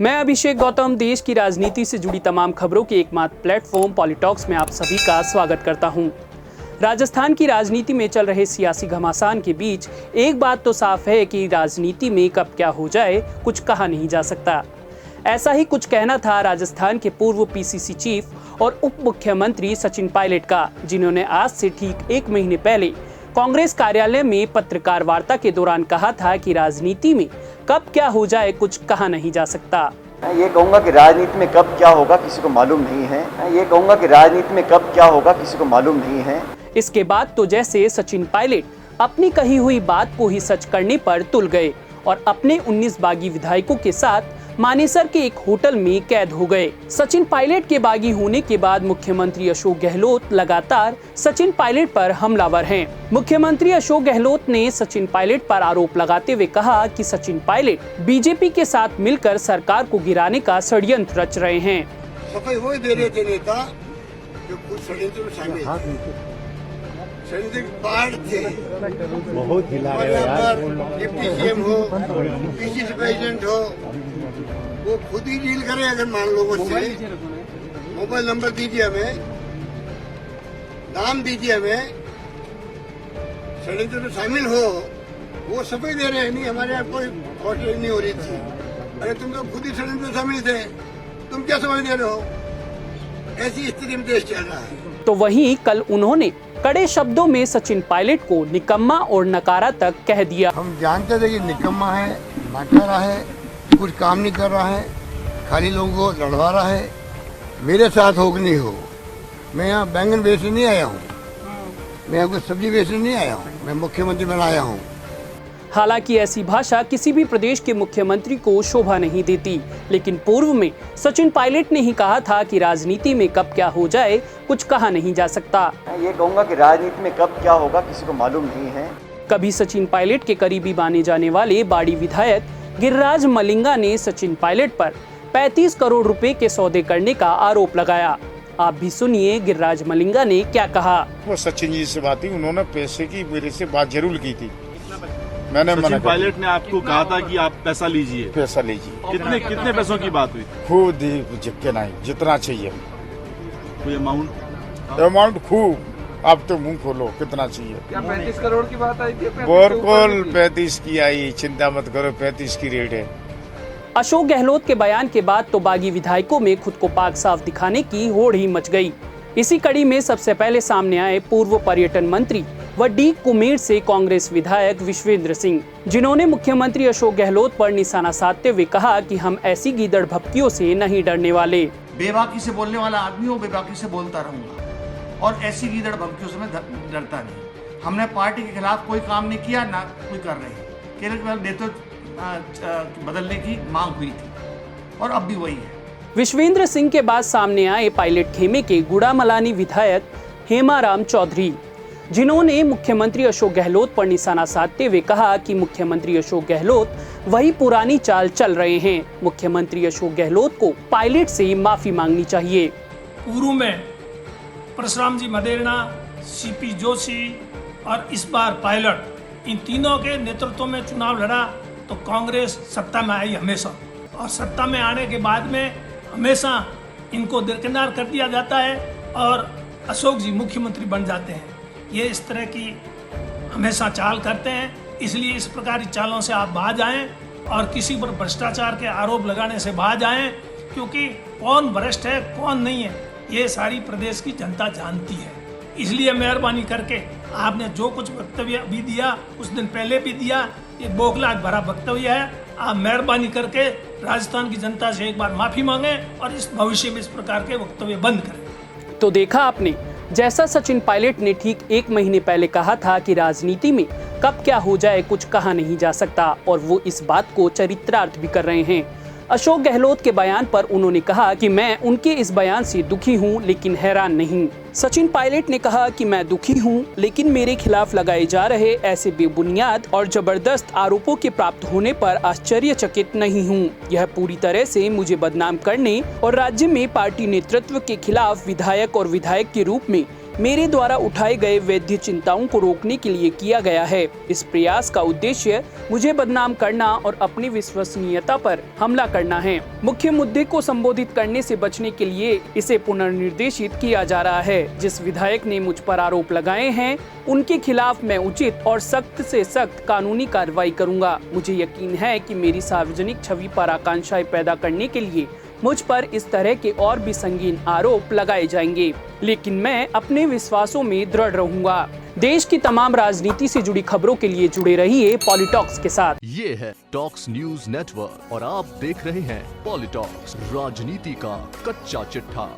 मैं अभिषेक गौतम देश की राजनीति से जुड़ी तमाम खबरों के एकमात्र प्लेटफॉर्म पॉलिटॉक्स में आप सभी का स्वागत करता हूं। राजस्थान की राजनीति में चल रहे सियासी घमासान के बीच एक बात तो साफ है कि राजनीति में कब क्या हो जाए कुछ कहा नहीं जा सकता। ऐसा ही कुछ कहना था राजस्थान के पूर्व पीसीसी चीफ और उप मुख्यमंत्री सचिन पायलट का, जिन्होंने आज से ठीक एक महीने पहले कांग्रेस कार्यालय में पत्रकार वार्ता के दौरान कहा था कि राजनीति में कब क्या हो जाए कुछ कहा नहीं जा सकता। मैं ये कहूँगा कि राजनीति में कब क्या होगा किसी को मालूम नहीं है। मैं ये कहूँगा कि राजनीति में कब क्या होगा किसी को मालूम नहीं है। इसके बाद तो जैसे सचिन पायलट अपनी कही हुई बात को ही सच करने पर तुल गए और अपने 19 बागी विधायकों के साथ मानेसर के एक होटल में कैद हो गए। सचिन पायलट के बागी होने के बाद मुख्यमंत्री अशोक गहलोत लगातार सचिन पायलट पर हमलावर हैं। मुख्यमंत्री अशोक गहलोत ने सचिन पायलट पर आरोप लगाते हुए कहा कि सचिन पायलट बीजेपी के साथ मिलकर सरकार को गिराने का षड्यंत्र रच रहे हैं। सफाई वही दे रहे थे नेता जो कुछ षड्यंत्र में शामिल पार्ट थे। बहुत हिला रहे हो यार। डिप्टी सीएम हो, पीसीसी प्रेसिडेंट हो, वो खुद ही डील करे। अगर मान लो मुझसे मोबाइल नंबर दीजिए, हमें नाम दीजिए, हमें षड्यंत्र में शामिल हो, वो सफाई दे रहे हैं। नहीं, हमारे यहाँ कोई होटल नहीं हो रही थी। अरे तुम तो खुद ही षड्यंत्र में शामिल थे, तुम क्या समझ दे रहे हो? ऐसी स्थिति में देश चल रहा है। तो वहीं कल उन्होंने कड़े शब्दों में सचिन पायलट को निकम्मा और नकारा तक कह दिया। हम जानते थे कि निकम्मा है, नकारा है, कुछ काम नहीं कर रहा है, खाली लोगों को लड़वा रहा है। मेरे साथ हो कि नहीं हो, मैं यहाँ बैंगन बेचने नहीं आया हूँ, मैं यहाँ कुछ सब्जी बेचने नहीं आया हूँ, मैं मुख्यमंत्री बना आया हूँ। हालांकि ऐसी भाषा किसी भी प्रदेश के मुख्यमंत्री को शोभा नहीं देती, लेकिन पूर्व में सचिन पायलट ने ही कहा था कि राजनीति में कब क्या हो जाए कुछ कहा नहीं जा सकता। मैं ये कहूँगा कि राजनीति में कब क्या होगा किसी को मालूम नहीं है। कभी सचिन पायलट के करीबी माने जाने वाले बाड़ी विधायक गिरिराज मलिंगा ने सचिन पायलट पर 35 करोड़ रुपए के सौदे करने का आरोप लगाया। आप भी सुनिए गिरिराज मलिंगा ने क्या कहा। वो सचिन जी से बात हुई, उन्होंने पैसे की मेरे से बात जरूर की थी। मैंने सचिन पायलट ने आपको कहा था कि आप पैसा लीजिए। पैसा लीजिए। कितने पैसों की बात हुई? खूब जिक्के नहीं, जितना चाहिए। कोई अमाउंट खूब। अब तो मुंह खोलो, कितना चाहिए? क्या 35 करोड़ की बात आई थी? बिल्कुल 35 की आई, चिंता मत करो, 35 की रेट है। अशोक गहलोत के बयान के बाद तो बागी विधायकों में खुद को पाक साफ दिखाने की होड़ ही मच गई। इसी कड़ी में सबसे पहले सामने आए पूर्व पर्यटन मंत्री व डी कुमेर से कांग्रेस विधायक विश्वेंद्र सिंह, जिन्होंने मुख्यमंत्री अशोक गहलोत पर निशाना साधते हुए कहा कि हम ऐसी गीदड़ भपकियों से नहीं डरने वाले। बेबाकी से बोलने वाला आदमी हो, बेबाकी से बोलता रहूंगा और ऐसी गीदड़ भपकियों से मैं डरता नहीं। हमने पार्टी के खिलाफ कोई काम नहीं किया, ना कोई कर रहे हैं। केवल नेतृत्व बदलने की मांग हुई थी और अब भी वही है। विश्वेंद्र सिंह के बाद सामने आए पायलट खेमे के गुड़ामलानी विधायक हेमाराम चौधरी, जिन्होंने मुख्यमंत्री अशोक गहलोत पर निशाना साधते हुए कहा कि मुख्यमंत्री अशोक गहलोत वही पुरानी चाल चल रहे हैं। मुख्यमंत्री अशोक गहलोत को पायलट से माफी मांगनी चाहिए। पूर्व में परशुराम जी मदेरणा, सीपी जोशी और इस बार पायलट, इन तीनों के नेतृत्व में चुनाव लड़ा तो कांग्रेस सत्ता में आई हमेशा, और सत्ता में आने के बाद में हमेशा इनको दरकिनार कर दिया जाता है और अशोक जी मुख्यमंत्री बन जाते हैं। ये इस तरह की हमेशा चाल करते हैं, इसलिए इस प्रकार की चालों से आप बाज आएं और किसी पर भ्रष्टाचार के आरोप लगाने से बाज आएं, क्योंकि कौन भ्रष्ट है कौन नहीं है ये सारी प्रदेश की जनता जानती है। इसलिए मेहरबानी करके आपने जो कुछ वक्तव्य अभी दिया, उस दिन पहले भी दिया, ये बौखलाहट भरा वक्तव्य है। आप मेहरबानी करके राजस्थान की जनता से एक बार माफी मांगें और इस भविष्य में इस प्रकार के वक्तव्य बंद करें। तो देखा आपने, जैसा सचिन पायलट ने ठीक एक महीने पहले कहा था कि राजनीति में कब क्या हो जाए कुछ कहा नहीं जा सकता, और वो इस बात को चरित्रार्थ भी कर रहे हैं। अशोक गहलोत के बयान पर उन्होंने कहा कि मैं उनके इस बयान से दुखी हूं लेकिन हैरान नहीं। सचिन पायलट ने कहा कि मैं दुखी हूं लेकिन मेरे खिलाफ लगाए जा रहे ऐसे बेबुनियाद और जबरदस्त आरोपों के प्राप्त होने पर आश्चर्यचकित नहीं हूं। यह पूरी तरह से मुझे बदनाम करने और राज्य में पार्टी नेतृत्व के खिलाफ विधायक और विधायक के रूप में मेरे द्वारा उठाए गए वैध चिंताओं को रोकने के लिए किया गया है। इस प्रयास का उद्देश्य मुझे बदनाम करना और अपनी विश्वसनीयता पर हमला करना है। मुख्य मुद्दे को संबोधित करने से बचने के लिए इसे पुनर्निर्देशित किया जा रहा है। जिस विधायक ने मुझ पर आरोप लगाए हैं उनके खिलाफ मैं उचित और सख्त से सख्त कानूनी कार्रवाई करूंगा। मुझे यकीन है कि मेरी सार्वजनिक छवि पर आकांक्षाएं पैदा करने के लिए मुझ पर इस तरह के और भी संगीन आरोप लगाए जाएंगे, लेकिन मैं अपने विश्वासों में दृढ़ रहूंगा। देश की तमाम राजनीति से जुड़ी खबरों के लिए जुड़े रहिए पॉलिटॉक्स के साथ। ये है टॉक्स न्यूज नेटवर्क और आप देख रहे हैं पॉलिटॉक्स, राजनीति का कच्चा चिट्ठा।